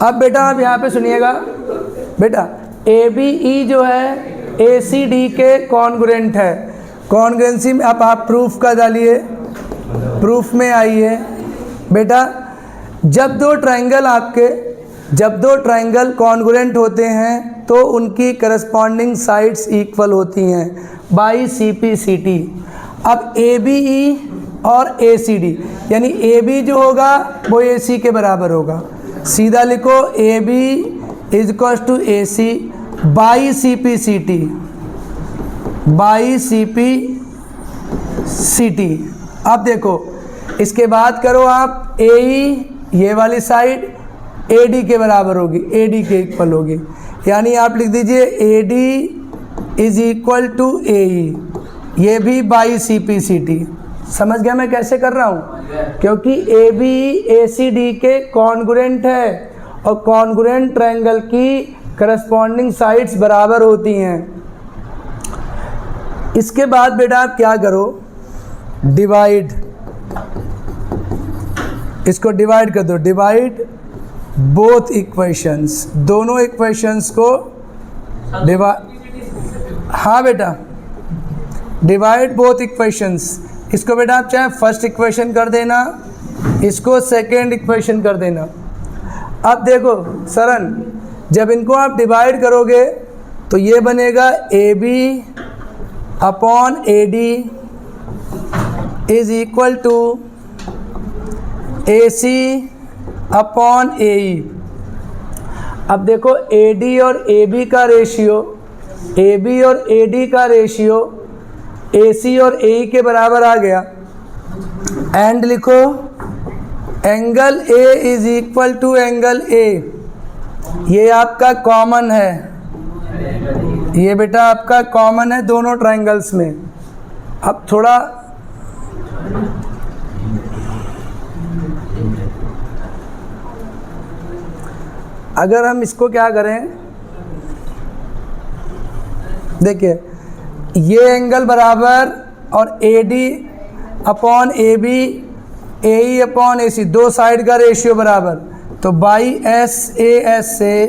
अब बेटा आप यहाँ पे सुनिएगा बेटा, ABE जो है ACD के कॉन्ग्रुएंट है। कॉन्ग्रुएंसी में अब आप प्रूफ का डालिए, प्रूफ में आइए बेटा। जब दो ट्रायंगल कॉन्ग्रुएंट होते हैं तो उनकी करस्पॉन्डिंग साइड्स इक्वल होती हैं बाई CP/CT। अब ABE और ACD यानी AB जो होगा वो AC के बराबर होगा। सीधा लिखो AB is equal to AC by CP/CT, by CP/CT। अब देखो इसके बाद करो आप AE, ये वाली साइड AD के बराबर होगी, AD के इक्वल होगी। यानी आप लिख दीजिए AD is equal to AE, ये भी बाई CP/CT। समझ गया मैं कैसे कर रहा हूँ? क्योंकि ABE ACD के कॉन्ग्रुएंट है और कॉन्ग्रुएंट ट्रायंगल की करस्पॉन्डिंग साइड्स बराबर होती हैं। इसके बाद बेटा आप क्या करो, डिवाइड, इसको डिवाइड कर दो। डिवाइड बोथ इक्वेशंस, दोनों इक्वेशंस को हाँ बेटा, डिवाइड बोथ इक्वेशंस। इसको बेटा आप चाहे फर्स्ट इक्वेशन कर देना, इसको सेकेंड इक्वेशन कर देना। अब देखो सरन, जब इनको आप डिवाइड करोगे तो ये बनेगा AB upon AD is equal to AC upon AE। अब देखो AD और AB का रेशियो, AB और AD का रेशियो AC और AE के बराबर आ गया। एंड लिखो angle A is equal to angle A, ये आपका कॉमन है, ये बेटा आपका कॉमन है दोनों ट्रायंगल्स में। अब थोड़ा अगर हम इसको क्या करें, देखिए ये एंगल बराबर और AD upon AB, AE upon AC, दो साइड का रेशियो बराबर, तो बाई SAS से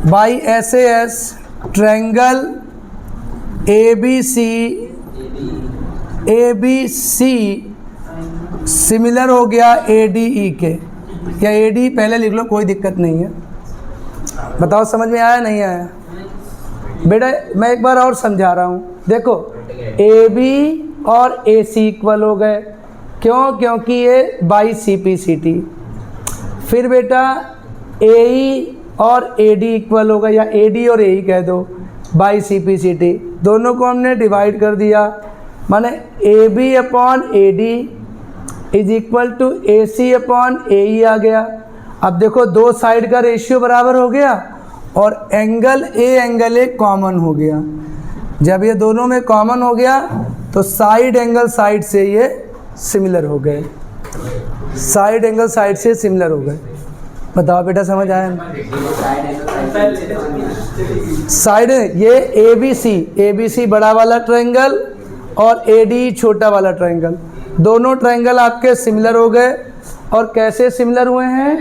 by SAS triangle ABC similar हो गया ADE के, या AD पहले लिख लो कोई दिक्कत नहीं है। बताओ समझ में आया नहीं आया? बेटा मैं एक बार और समझा रहा हूँ। देखो AB और AC इक्वल हो गए, क्यों? क्योंकि ये बाई CP/CT। फिर बेटा AE और AD इक्वल हो गए, या AD और AE कह दो, बाई CP/CT। दोनों को हमने डिवाइड कर दिया, माने AB upon AD is equal to AC upon AE आ गया। अब देखो दो साइड का रेशियो बराबर हो गया और एंगल A कॉमन हो गया। जब ये दोनों में कॉमन हो गया तो साइड एंगल साइड से ये सिमिलर हो गए, साइड एंगल साइड से सिमिलर हो गए। बताओ बेटा समझ आया? साइड ये ABC बड़ा वाला ट्रायंगल और AD छोटा वाला ट्रायंगल, दोनों ट्रायंगल आपके सिमिलर हो गए। और कैसे सिमिलर हुए हैं?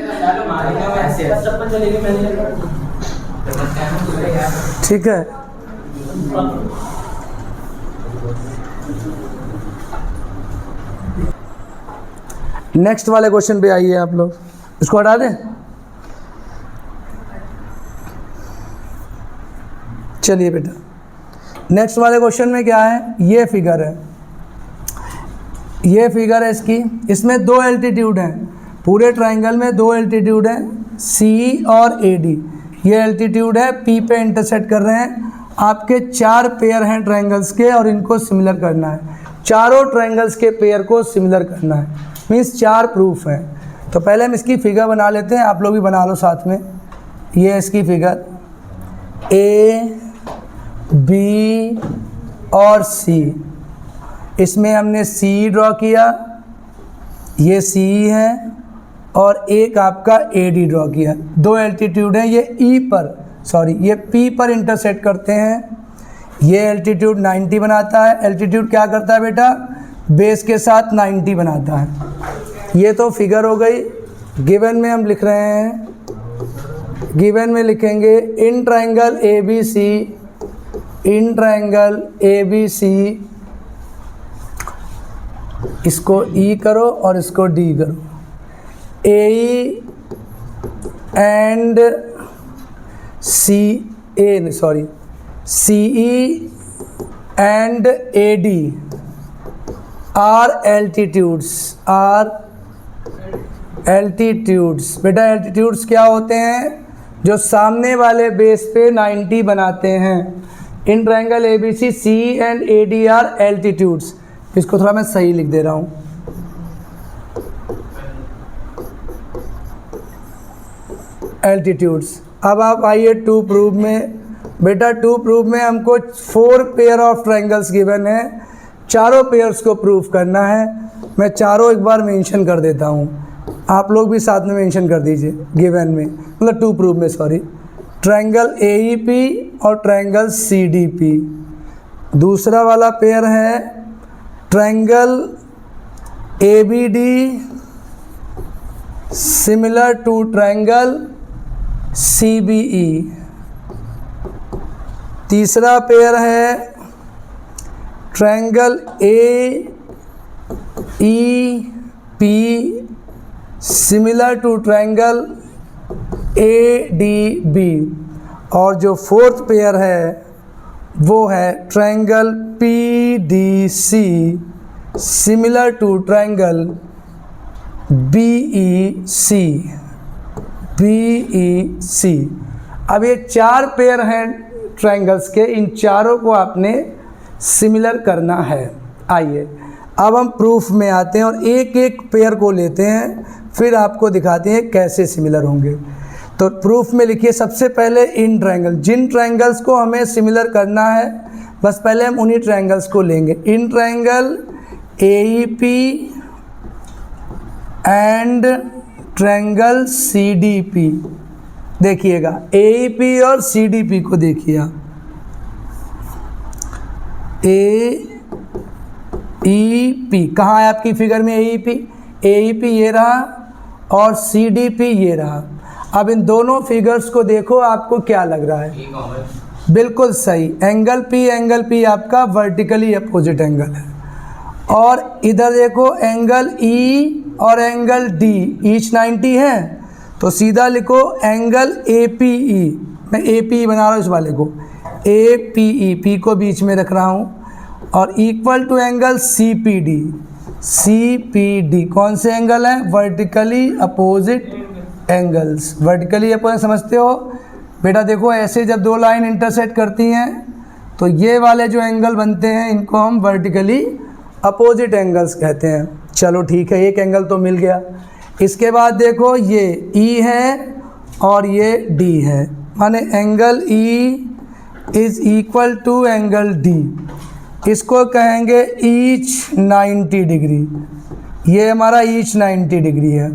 ठीक है, नेक्स्ट वाले क्वेश्चन पे आइए आप लोग, इसको हटा दें। चलिए बेटा नेक्स्ट वाले क्वेश्चन में क्या है, ये फिगर है, ये फिगर है इसकी। इसमें दो एल्टीट्यूड हैं, पूरे ट्रायंगल में दो एल्टीट्यूड हैं, CE और AD। ये एल्टीट्यूड है P पे इंटरसेक्ट कर रहे हैं। आपके चार पेयर हैं ट्रायंगल्स के और इनको सिमिलर करना है, चारों ट्रायंगल्स के पेयर को सिमिलर करना है, मीन्स चार प्रूफ हैं। तो पहले हम इसकी फिगर बना लेते हैं, आप लोग भी बना लो साथ में। ये इसकी फिगर A, B और C, इसमें हमने CE ड्रॉ किया, ये CE है, और एक आपका AD ड्रॉ किया। दो एल्टीट्यूड हैं, ये ये P पर इंटरसेक्ट करते हैं। ये एल्टीट्यूड 90 बनाता है। एल्टीट्यूड क्या करता है बेटा? बेस के साथ 90 बनाता है। ये तो फिगर हो गई। गिवन में हम लिख रहे हैं गिवन में लिखेंगे in triangle A B C, in triangle A B C, इसको ई करो और इसको डी करो, A E and C A sorry C E and A D are altitudes, are altitudes. बेटा एल्टीट्यूड्स क्या होते हैं? जो सामने वाले बेस पे 90 बनाते हैं। In triangle A B C, C and A D are altitudes. इसको थोड़ा मैं सही लिख दे रहा हूँ। एल्टीट्यूड्स। अब आप आइए टू प्रूव में। बेटा टू प्रूव में हमको 4 पेयर ऑफ ट्रायंगल्स गिवन है, चारों पेयर्स को प्रूव करना है। मैं चारों एक बार मेंशन कर देता हूँ, आप लोग भी साथ में मेंशन कर दीजिए गिवन में, मतलब टू प्रूव में sorry. Triangle A E P और ट्रायंगल सी डी पी। दूसरा वाला पेयर है triangle A B D similar to triangle C B E. तीसरा पेयर है triangle A E P similar to triangle A D B. और जो fourth pair है वो है triangle P D C similar to triangle B E C, B E C. अब ये 4 pair हैं ट्रायंगल्स के, इन चारों को आपने सिमिलर करना है। आइए अब हम प्रूफ में आते हैं और एक एक पेयर को लेते हैं, फिर आपको दिखाते हैं कैसे सिमिलर होंगे। तो प्रूफ में लिखिए सबसे पहले इन ट्रायंगल, जिन ट्रायंगल्स को हमें सिमिलर करना है बस पहले हम उन्हीं ट्रायंगल्स को लेंगे। In triangle A E P and triangle C D P. देखिएगा ए ई पी और सी डी पी को देखिए आप। ए ई पी कहाँ है आपकी फिगर में? ए ई पी, ए ई पी ये रहा और सी डी पी ये रहा। अब इन दोनों फिगर्स को देखो, आपको क्या लग रहा है? बिल्कुल सही, एंगल पी आपका वर्टिकली अपोजिट एंगल है। और इधर देखो एंगल ई और एंगल डी ईच 90 है, तो सीधा लिखो एंगल ए पी ई। मैं ए पी ई बना रहा हूँ इस वाले को, ए पी ई, पी को बीच में रख रहा हूँ, और equal to angle C P D. C P D कौन से एंगल हैं? Vertically opposite angles. Vertically opposite समझते हो बेटा? देखो ऐसे जब दो लाइन इंटरसेक्ट करती हैं तो ये वाले जो एंगल बनते हैं इनको हम वर्टिकली अपोजिट एंगल्स कहते हैं। चलो ठीक है, एक एंगल तो मिल गया। इसके बाद देखो ये ई है और ये डी है, माने angle E is equal to angle D. इसको कहेंगे ईच 90 डिग्री। ये हमारा ईच 90 डिग्री है।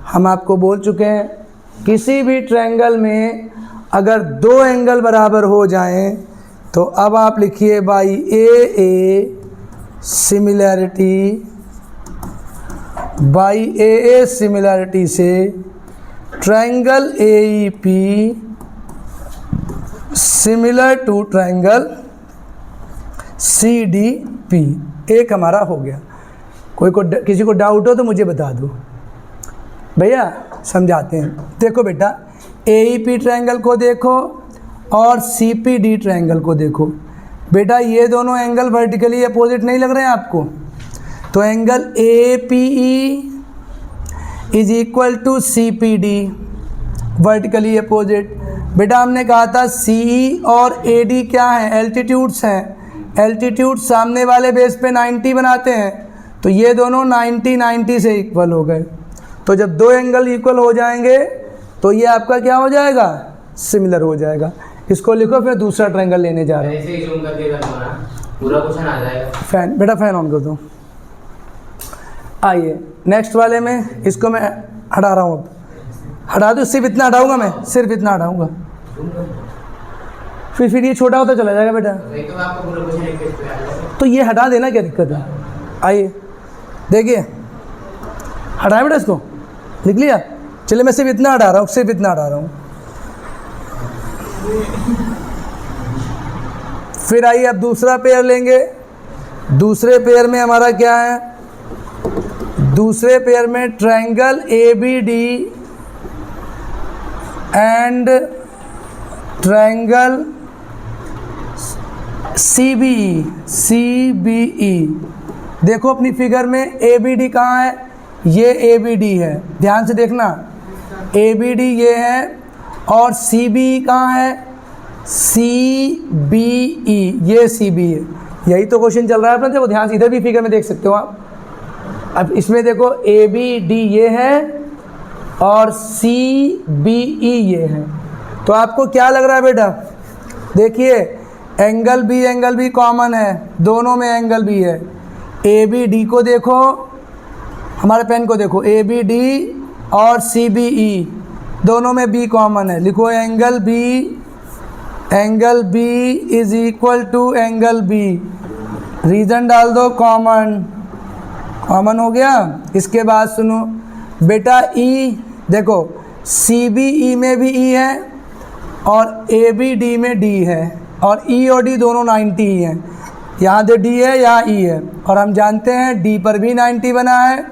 हम आपको बोल चुके हैं किसी भी ट्रायंगल में अगर दो एंगल बराबर हो जाएं तो अब आप लिखिए by A similarity, by A similarity से triangle A E P similar to triangle C D P. एक हमारा हो गया। किसी को डाउट हो तो मुझे बता दो भैया, समझाते हैं। देखो बेटा ए ई पी ट्रायंगल को देखो और सी पी डी ट्रायंगल को देखो। बेटा ये दोनों एंगल वर्टिकली अपोजिट नहीं लग रहे हैं आपको? तो angle A P E is equal to C P D, vertically opposite. बेटा हमने कहा था सी ई और ए डी क्या है? एल्टीट्यूड्स हैं। एल्टीट्यूड सामने वाले बेस पे 90 बनाते हैं, तो ये दोनों 90 से इक्वल हो गए। तो जब दो एंगल इक्वल हो जाएंगे तो ये आपका क्या हो जाएगा? सिमिलर हो जाएगा। इसको लिखो, फिर दूसरा ट्रायंगल लेने जा रहे हैं। ऐसे ही जूम करके कर दो ना, पूरा क्वेश्चन आ जाएगा। फैन बेटा फैन ऑन कर दो। आइए नेक्स्ट वाले में, इसको मैं हटा रहा हूँ। अब हटा दो, सिर्फ इतना हटाऊंगा मैं, सिर्फ इतना हटाऊंगा। फिर ये छोटा होता चला जाएगा बेटा। तो ये हटा देना, क्या दिक्कत है? आइए देखिए, हटाए बेटा इसको, लिख लिया। चलिए मैं सिर्फ इतना हटा रहा हूँ, सिर्फ इतना हटा रहा हूँ। फिर आइए अब दूसरा पेयर लेंगे। दूसरे पेयर में हमारा क्या है? दूसरे पेयर में triangle ABD and triangle CBE। देखो अपनी फिगर में ABD कहाँ है? ये ABD है, ध्यान से देखना। ABD ये है और CBE कहाँ है? CBE, ये CBE है। यही तो क्वेश्चन चल रहा है अपना, देखो ध्यान से, इधर भी फिगर में देख सकते हो आप। अब इसमें देखो ABD ये है और CBE ये है। तो आपको क्या लग रहा है बेटा? देखिए एंगल B कॉमन है, दोनों में एंगल B है। ABD को देखो, हमारे पेन को देखो, ABD और CBE दोनों में B कॉमन है। लिखो angle B is equal to angle B। Reason डाल दो, कॉमन हो गया। इसके बाद सुनो बेटा, E देखो CBE में भी E है और ABD में D है, और E और D दोनों 90 ही हैं। यहाँ जो D है यहाँ E है, और हम जानते हैं D पर भी 90 बना है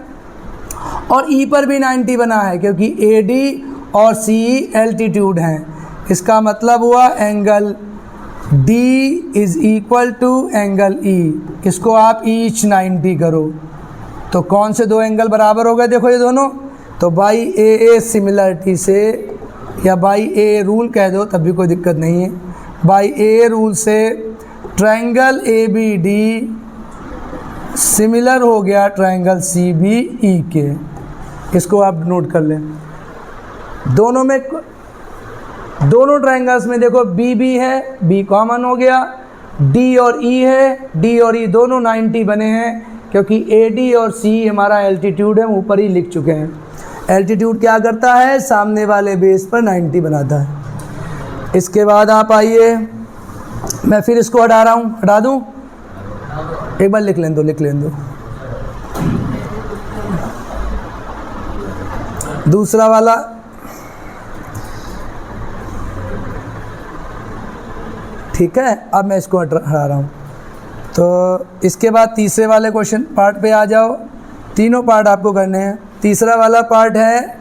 और E पर भी 90 बना है, क्योंकि AD और CE एल्टीट्यूड हैं। इसका मतलब हुआ angle D is equal to angle E। इसको आप ईच 90 करो तो कौन से दो एंगल बराबर हो गए? देखो ये दोनों। तो बाई AA सिमिलरिटी से, या बाई AA रूल कह दो तब भी कोई दिक्कत नहीं है। बाई AA रूल से ट्रायंगल ABD सिमिलर हो गया ट्रायंगल CBE के। इसको आप नोट कर लें। दोनों ट्रायंगल्स में देखो B है, B कॉमन हो गया। D और E है, D और E दोनों 90 बने हैं, क्योंकि AD और CE हमारा एल्टीट्यूड है, ऊपर ही लिख चुके हैं। एल्टीट्यूड क्या करता है? सामने वाले बेस पर 90 बनाता है। इसके बाद आप आइए, मैं फिर इसको हटा रहा हूँ, हटा दूँ? एक बार लिख लें दो। दूसरा वाला, ठीक है। अब मैं इसको हटा रहा हूँ। तो इसके बाद तीसरे वाले क्वेश्चन पार्ट पे आ जाओ। तीनों पार्ट आपको करने हैं। तीसरा वाला पार्ट है,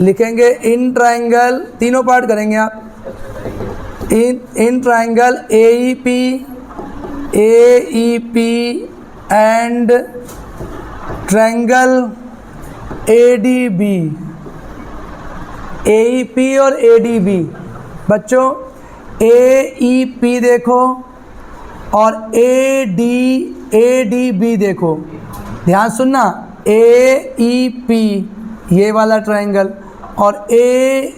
लिखेंगे इन ट्रायंगल, तीनों पार्ट करेंगे आप। In triangle AEP and triangle ADB। AEP और ADB बच्चों, AEP देखो और ADB देखो, ध्यान सुनना। AEP ये वाला ट्रायंगल और ADB,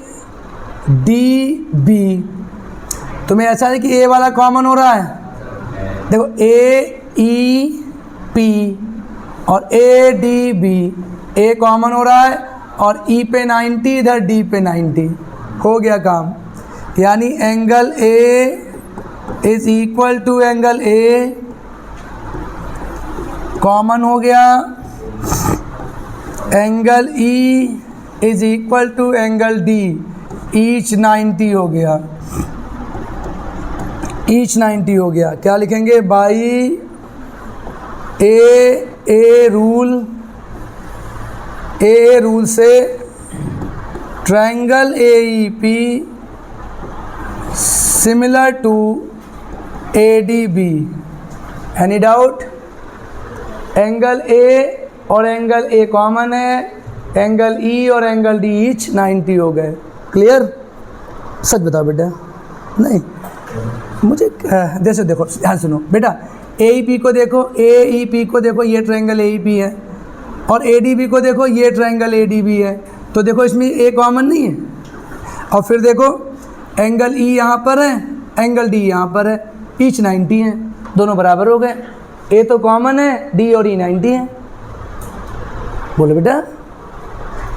तुम्हें ऐसा है कि A वाला कॉमन हो रहा है? देखो AEP और ADB, A कॉमन हो रहा है और E पे 90, इधर D पे 90, हो गया काम। यानी angle A is equal to angle A common हो गया। Angle E is equal to angle D, each 90 हो गया, ईच 90 हो गया। क्या लिखेंगे? बाई AA रूल से triangle AEP similar to ADB। Any doubt? Angle A और एंगल A कॉमन है, एंगल E और एंगल D ईच 90 हो गए। क्लियर? सच बताओ बेटा। नहीं मुझे जैसे देखो, ध्यान सुनो बेटा। AEP को देखो, ये ट्रायंगल AEP है, और ADB को देखो, ये ट्रायंगल ADB है। तो देखो इसमें A कॉमन नहीं है। और फिर देखो एंगल E यहाँ पर है, एंगल D यहाँ पर है, ईच 90 है, दोनों बराबर हो गए। A तो कॉमन है, D और E 90 है। बोलो बेटा,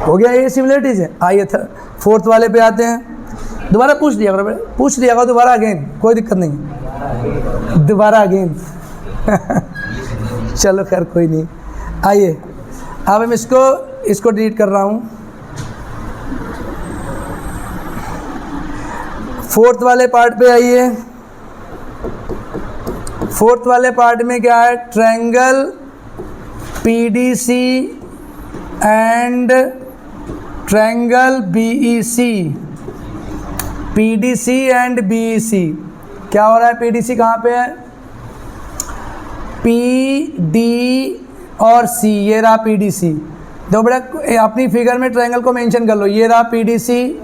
हो गया ये सिमिलरिटीज है। आइए फोर्थ वाले पे आते हैं। दोबारा पूछ लिया करो बेटा, पूछ लिया करो दोबारा अगेन, कोई दिक्कत नहीं, दोबारा अगेन। चलो खैर कोई नहीं। आइए अब हम इसको डिलीट कर रहा हूँ। फोर्थ वाले पार्ट पे आइए। फोर्थ वाले पार्ट में क्या है, triangle PDC and triangle BEC, PDC and BEC. क्या हो रहा है, पीडीसी कहाँ पे है, पी डी और सी, ये रहा पीडीसी। देखो बेटा अपनी फिगर में ट्रायंगल को मेंशन कर लो, ये रहा पीडीसी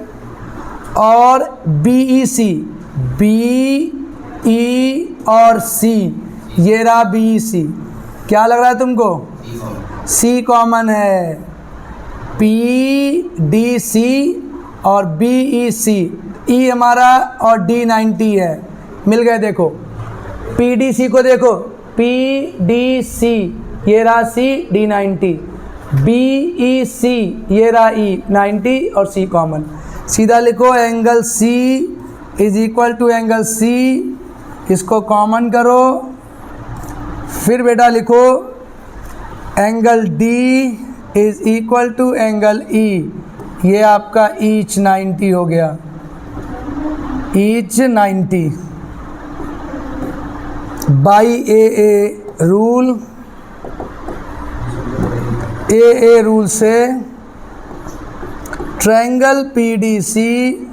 और बीईसी, बी ई और सी, ये रहा बीईसी। क्या लग रहा है तुमको, सी कॉमन है, पी डी सी और बी ई सी, ई हमारा और डी 90 है, मिल गए। देखो पी डी सी को देखो, पी डी सी ये रहा सी, डी 90, बी ई सी ये रहा ई 90 और सी कॉमन। सीधा लिखो angle C is equal to angle C, इसको कॉमन करो। फिर बेटा लिखो angle D is equal to angle E, ये आपका ईच 90 हो गया, each 90 by A rule, A rule से triangle PDC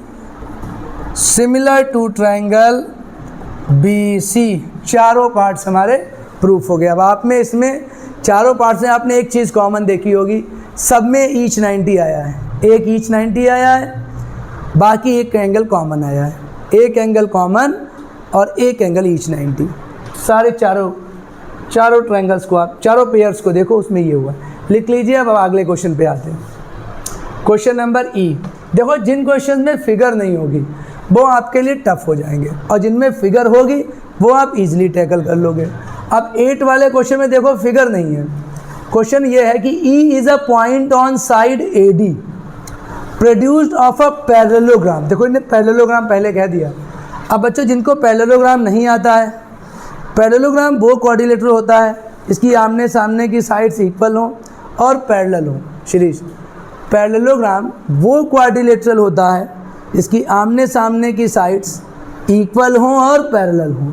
similar to triangle BC, चारों पार्ट्स हमारे प्रूफ हो गया। अब आप में इसमें चारों पार्ट्स में आपने एक चीज़ कॉमन देखी होगी, सब में ईच 90 आया है, एक ईच 90 आया है, बाकी एक एंगल कॉमन आया है, एक एंगल कॉमन और एक एंगल ईच 90। सारे चारों ट्रायंगल्स को आप चारों पेयर्स को देखो, उसमें ये हुआ। लिख लीजिए। अब अगले क्वेश्चन पे आते हैं, क्वेश्चन नंबर ई। देखो जिन क्वेश्चन में फिगर नहीं होगी वो आपके लिए टफ हो जाएंगे, और जिनमें फिगर होगी वो आप इजीली टैकल कर लोगे। अब 8 वाले क्वेश्चन में देखो फिगर नहीं है। क्वेश्चन ये है कि E is a point on side A D produced of a parallelogram. देखो इन्हें पैरेललोग्राम पहले कह दिया। अब बच्चों जिनको पैरेललोग्राम नहीं आता है, पैरेललोग्राम वो क्वाड्रिलेटरल होता है इसकी आमने सामने की साइड्स इक्वल हों और पैरेलल हों। शिरीष, पैरेललोग्राम वो क्वाड्रिलेटरल होता है इसकी आमने सामने की साइड्स इक्वल हों और पैरेलल हों।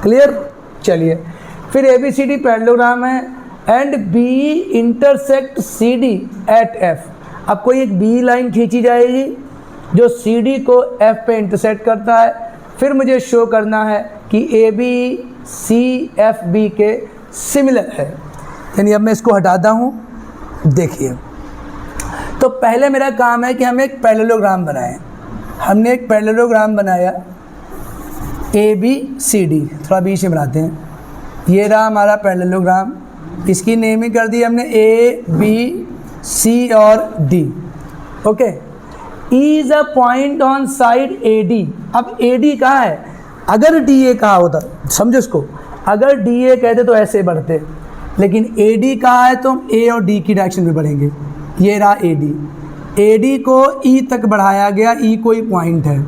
क्लियर। चलिए फिर A B C D parallelogram है and B intersect C D at F. अब कोई एक बी लाइन खींची जाएगी जो सी डी को एफ पे इंटरसेक्ट करता है। फिर मुझे शो करना है कि A B C F B के सिमिलर है, यानी अब मैं इसको हटाता हूँ। देखिए तो पहले मेरा काम है कि हम एक पैरेललोग्राम बनाएं। हमने एक पैरेललोग्राम बनाया ए बी सी डी, थोड़ा बीच में बनाते हैं। ये रहा हमारा पैरेललोग्राम, इसकी नेमिंग कर दी हमने ए बी सी और D. Okay, E is a point on side A D. अब ए डी कहाँ है, अगर डी ए कहा होता, समझो इसको, अगर डी ए कहते तो ऐसे बढ़ते, लेकिन ए डी कहाँ है तो हम ए और डी की डायरेक्शन में बढ़ेंगे। ये रहा ए डी, ए डी को ई तक बढ़ाया गया, ई कोई पॉइंट है।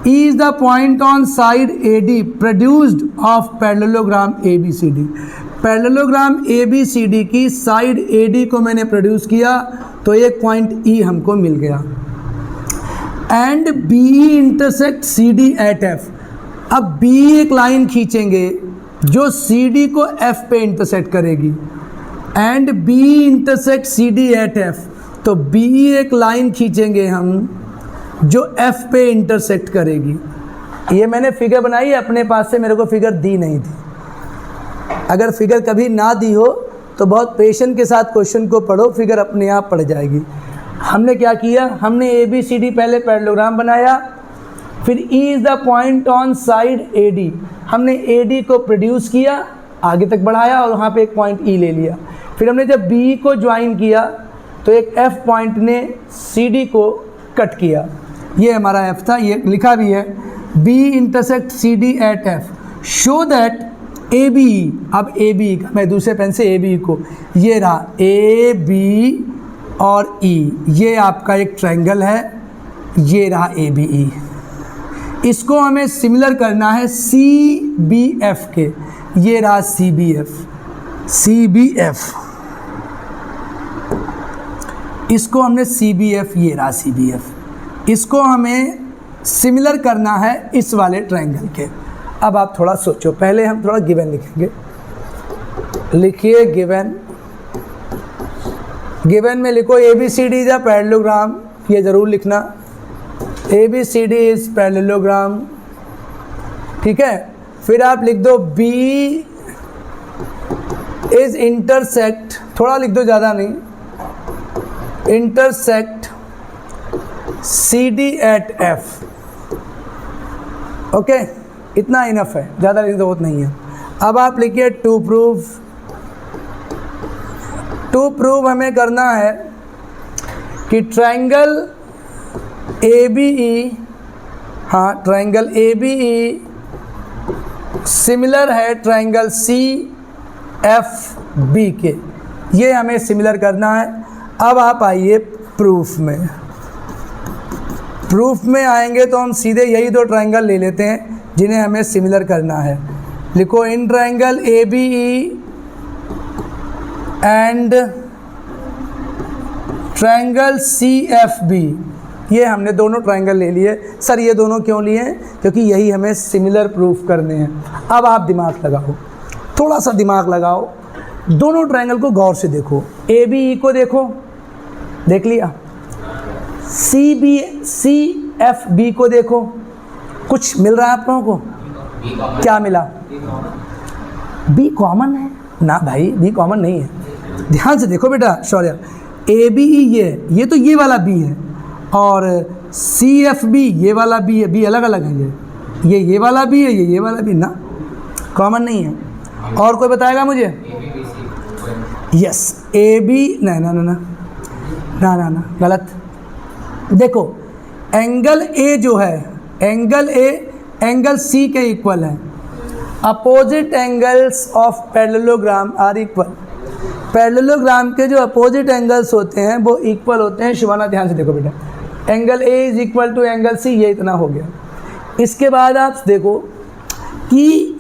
E is the point on side A D produced of parallelogram A B C D. Parallelogram A B C D की साइड ए डी को मैंने प्रोड्यूस किया तो एक पॉइंट ई हमको मिल गया। And B intersect C D at F. अब बी एक लाइन खींचेंगे जो सी डी को एफ पे इंटरसेक्ट करेगी। And B intersect C D at F, तो बी एक लाइन खींचेंगे हम जो एफ पे इंटरसेक्ट करेगी। ये मैंने फिगर बनाई है अपने पास से, मेरे को फिगर दी नहीं थी। अगर फिगर कभी ना दी हो तो बहुत पेशेंस के साथ क्वेश्चन को पढ़ो, फिगर अपने आप पड़ जाएगी। हमने क्या किया, हमने ए बी सी डी पहले पैरेललोग्राम बनाया, फिर E is the point on side A D, हमने ए डी को प्रोड्यूस किया, आगे तक बढ़ाया और वहाँ पे एक पॉइंट ई ले लिया। फिर हमने जब बी को ज्वाइन किया तो एक एफ पॉइंट ने सी डी को कट किया। ये हमारा एफ था, ये लिखा भी है B intersect C D at F show that A B. अब ए बी का मैं दूसरे पेन से ए बी को, ये रहा ए बी और ई, ये आपका एक ट्रायंगल है, ये रहा ए बी ई। इसको हमें सिमिलर करना है सी बी एफ के, ये रहा C B F, C B F. इसको हमने सी बी एफ, ये रहा सी बी एफ। इसको हमें सिमिलर करना है इस वाले ट्रायंगल के। अब आप थोड़ा सोचो, पहले हम थोड़ा गिवन लिखेंगे। लिखिए गिवन। गिवन में लिखो ABCD इज अ पैरेललोग्राम, ये ज़रूर लिखना, ABCD इज पैरेललोग्राम, ठीक है। फिर आप लिख दो B इज इंटरसेक्ट, थोड़ा लिख दो, ज़्यादा नहीं, intersect CD at F, okay, इतना इनफ है, ज़्यादा लिखने की ज़रूरत नहीं है। अब आप लिखिए टू प्रूव। टू प्रूव हमें करना है कि ट्रायंगल ABE, हाँ ट्रायंगल ABE सिमिलर है ट्रायंगल CFB के, ये हमें सिमिलर करना है। अब आप आइए प्रूफ में। प्रूफ में आएंगे तो हम सीधे यही दो ट्रायंगल ले लेते हैं जिन्हें हमें सिमिलर करना है। लिखो in triangle ABE and triangle CFB, ये हमने दोनों ट्रायंगल ले लिए। सर ये दोनों क्यों लिए हैं? क्योंकि यही हमें सिमिलर प्रूफ करने हैं। अब आप दिमाग लगाओ, थोड़ा सा दिमाग लगाओ, दोनों ट्रायंगल को गौर से देखो। ABE को देखो, देख लिया। CFB को देखो, कुछ मिल रहा है आप लोगों को? क्या मिला? B कॉमन है ना भाई, B कॉमन नहीं है। ध्यान से देखो बेटा, शौर्य, ABE ये तो ये वाला B है, और CFB ये वाला B है। B अलग अलग है, ये वाला B है, ये वाला B, ना कॉमन नहीं है। और कोई बताएगा मुझे? यस, AB, ना ना ना ना ना ना ना, गलत। देखो एंगल A जो है, एंगल A एंगल C के इक्वल है। Opposite angles of parallelogram are equal. Parallelogram के जो अपोजिट एंगल्स होते हैं वो इक्वल होते हैं। शिवाना ध्यान से देखो बेटा, angle A is equal to angle C, ये इतना हो गया। इसके बाद आप देखो कि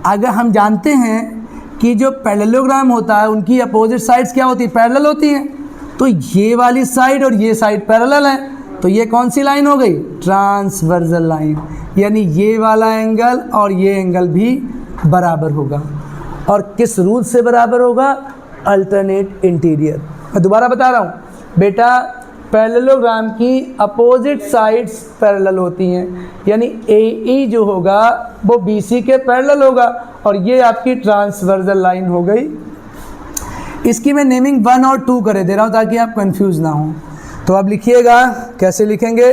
अगर हम जानते हैं कि जो पैरेललोग्राम होता है उनकी अपोजिट साइड्स क्या होती है? पैरेलल होती हैं। तो ये वाली साइड और ये साइड पैरेलल है, तो ये कौन सी लाइन हो गई? Transversal line. यानी ये वाला एंगल और ये एंगल भी बराबर होगा। और किस रूल से बराबर होगा? Alternate interior. मैं दोबारा बता रहा हूँ बेटा, पैरेललोग्राम की अपोजिट साइड्स पैरेलल होती हैं, यानी AE जो होगा वो BC के पैरेलल होगा, और ये आपकी ट्रांसवर्सल लाइन हो गई। इसकी मैं नेमिंग 1 और 2 करे दे रहा हूँ ताकि आप कंफ्यूज ना हो। तो अब लिखिएगा, कैसे लिखेंगे?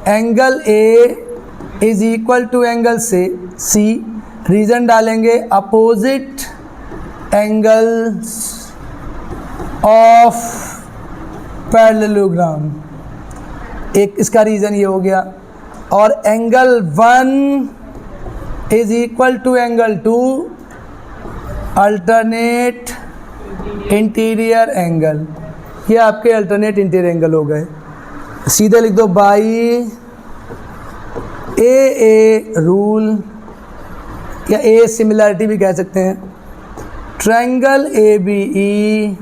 Angle A is equal to angle से C, रीज़न डालेंगे अपोजिट एंगल्स ऑफ पैरेललोग्राम, एक इसका रीज़न ये हो गया। और angle 1 is equal to angle 2, alternate interior angle. ये आपके अल्टरनेट इंटीरियर एंगल हो गए। सीधे लिख दो बाई AA रूल, या A सिमिलरिटी भी कह सकते हैं। Triangle ABE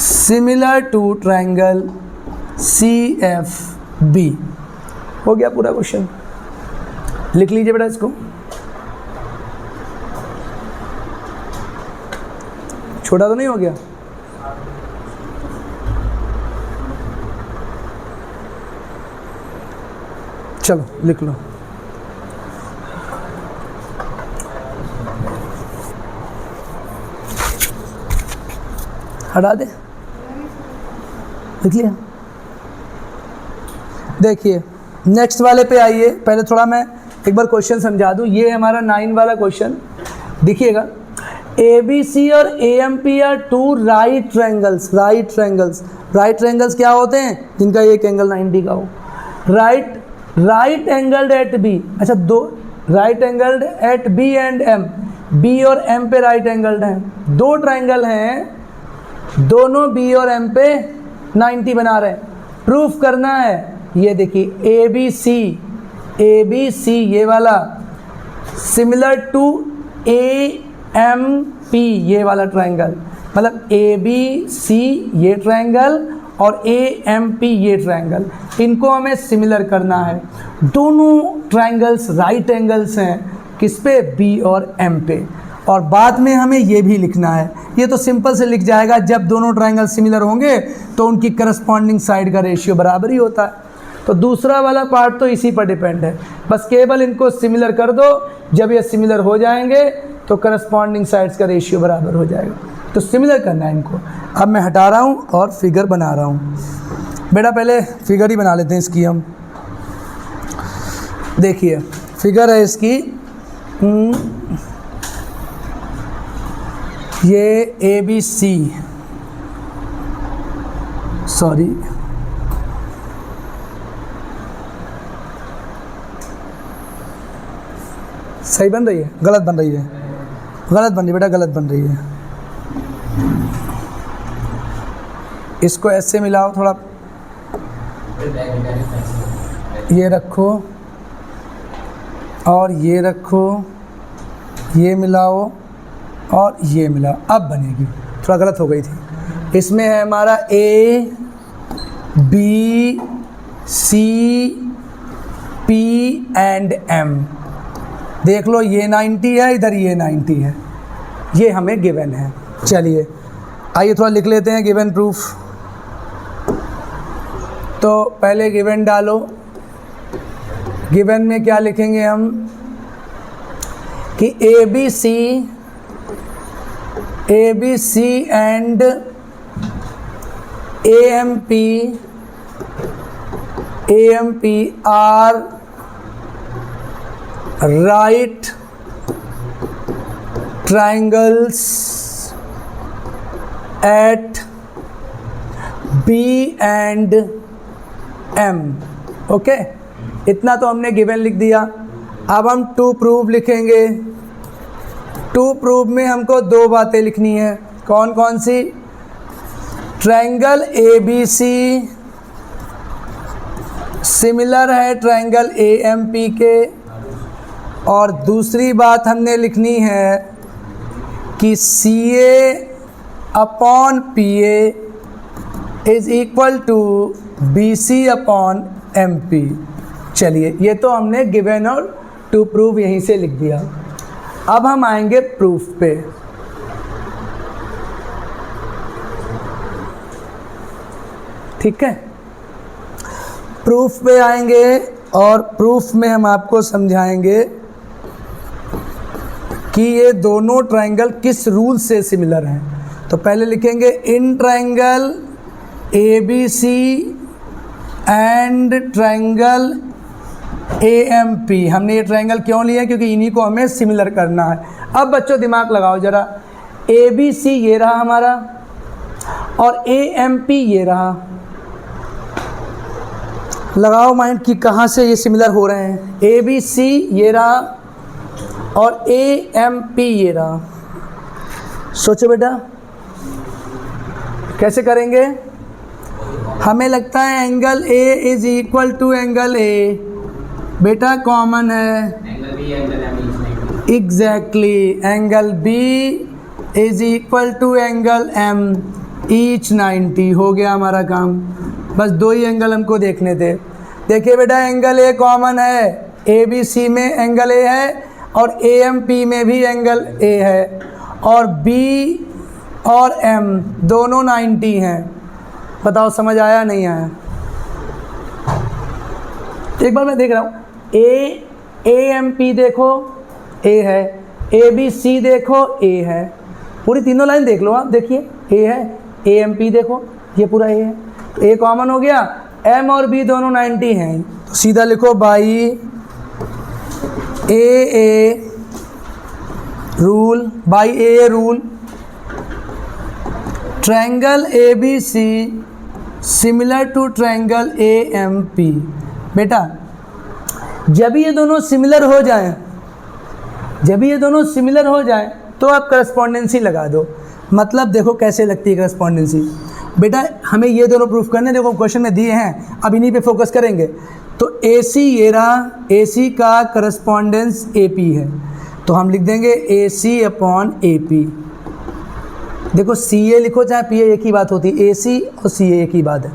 similar to triangle CFB। हो गया पूरा क्वेश्चन। लिख लीजिए बेटा इसको, छोटा तो नहीं हो गया? चलो लिख लो। हटा दे, लिख लिया। देखिए नेक्स्ट वाले पे आइए। पहले थोड़ा मैं एक बार क्वेश्चन समझा दूँ। ये हमारा 9 वाला क्वेश्चन देखिएगा। ABC और AMP are 2 right triangles. Right triangles, right triangles क्या होते हैं? जिनका एक एंगल 90 का हो। राइट एंगल्ड एट B, अच्छा दो right angled at B and M, B और M पे राइट एंगल्ड हैं। दो ट्रायंगल हैं, दोनों B और M पे 90 बना रहे हैं। प्रूफ करना है। ये देखिए ABC ये वाला सिमिलर टू AMP ये वाला ट्रायंगल, मतलब ABC ये ट्रायंगल और AMP ये ट्रायंगल, इनको हमें सिमिलर करना है। दोनों ट्रायंगल्स राइट एंगल्स हैं, किस पे? B और M पे। और बाद में हमें ये भी लिखना है, ये तो सिंपल से लिख जाएगा, जब दोनों ट्रायंगल सिमिलर होंगे तो उनकी करस्पॉन्डिंग साइड का रेशियो बराबर ही होता है। तो दूसरा वाला पार्ट तो इसी पर डिपेंड है, बस केवल इनको सिमिलर कर दो, जब ये सिमिलर हो जाएंगे तो करस्पॉन्डिंग साइड्स का रेशियो बराबर हो जाएगा। तो सिमिलर करना है इनको। अब मैं हटा रहा हूँ और फिगर बना रहा हूँ। बेटा पहले फिगर ही बना लेते हैं इसकी हम। देखिए फिगर है इसकी, ये ABC, सॉरी सही बन रही है? गलत बन रही है, गलत बन रही है बेटा, गलत बन रही है। इसको ऐसे मिलाओ थोड़ा, ये रखो और ये रखो, ये मिलाओ और ये मिलाओ, अब बनेगी। थोड़ा गलत हो गई थी। इसमें है हमारा A B C P and M। देख लो ये 90 है, इधर ये 90 है, ये हमें गिवन है। चलिए आइए थोड़ा लिख लेते हैं गिवन प्रूफ। तो पहले गिवन डालो। गिवन में क्या लिखेंगे हम कि ABC and AMP are right triangles at B and M। Okay, इतना तो हमने गिवन लिख दिया। अब हम टू प्रूव लिखेंगे। टू प्रूव में हमको दो बातें लिखनी है। कौन कौन सी? ट्रायंगल ABC सिमिलर है ट्रायंगल AMP के, और दूसरी बात हमने लिखनी है कि CA upon PA is equal to BC upon MP। चलिए ये तो हमने गिवन और टू प्रूव यहीं से लिख दिया। अब हम आएंगे प्रूफ पे। ठीक है, प्रूफ पे आएंगे और प्रूफ में हम आपको समझाएंगे कि ये दोनों ट्रायंगल किस रूल से सिमिलर हैं। तो पहले लिखेंगे in triangle ABC and triangle AMP। हमने ये ट्रायंगल क्यों लिया? क्योंकि इन्हीं को हमें सिमिलर करना है। अब बच्चों दिमाग लगाओ ज़रा, ABC ये रहा हमारा और AMP ये रहा। लगाओ माइंड कि कहाँ से ये सिमिलर हो रहे हैं। ABC ये रहा और AMP ये रहा। सोचो बेटा कैसे करेंगे? हमें लगता है angle A is equal to angle A। बेटा कॉमन है angle B angle M exactly, angle B is equal to angle M each 90। हो गया हमारा काम। बस दो ही एंगल हमको देखने थे। देखिए बेटा एंगल A कॉमन है, ABC में एंगल A है और AMP में भी एंगल A है, और B और M दोनों 90 हैं। बताओ समझ आया नहीं आया? एक बार मैं देख रहा हूँ, AMP देखो A है, ABC देखो A है, पूरी तीनों लाइन देख लो आप। देखिए A है, AMP देखो ये पूरा A है, A कॉमन हो गया। M और B दोनों 90 हैं, तो सीधा लिखो by AA rule, by AA rule triangle ABC similar to triangle AMP। बेटा जब ये दोनों सिमिलर हो जाएं, जब ये दोनों सिमिलर हो जाएं तो आप करस्पॉन्डेंसी लगा दो। मतलब देखो कैसे लगती है करस्पॉन्डेंसी। बेटा हमें ये दोनों प्रूफ करने, देखो क्वेश्चन में दिए हैं, अब इन्हीं पे फोकस करेंगे। तो AC ये रहा, AC का करस्पॉन्डेंस AP है, तो हम लिख देंगे AC अपॉन AP। देखो CA लिखो चाहे PA एक ही बात होती है, AC और CA एक ही बात है।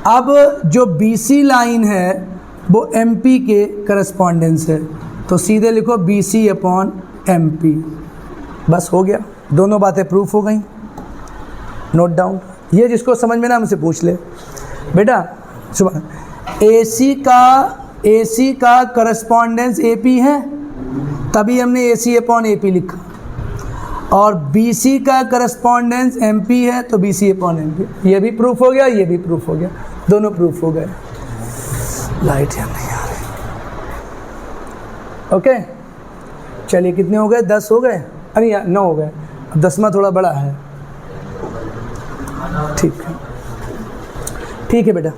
अब जो BC लाइन है वो MP के करस्पॉन्डेंस है, तो सीधे लिखो BC/MP। बस हो गया, दोनों बातें प्रूफ हो गई। नोट डाउन, ये जिसको समझ में ना हमसे पूछ ले बेटा। सुबह AC का करस्पॉन्डेंस AP है, तभी हमने AC/AP लिखा, और BC का करस्पॉन्डेंस MP है तो BC/MP। ये भी प्रूफ हो गया, ये भी प्रूफ हो गया, दोनों प्रूफ हो गए। लाइट यहाँ नहीं आ रही। ओके, चलिए कितने हो गए? 10 हो गए, अरे 9 हो गए। अब 10वां थोड़ा बड़ा है। ठीक है, ठीक है बेटा।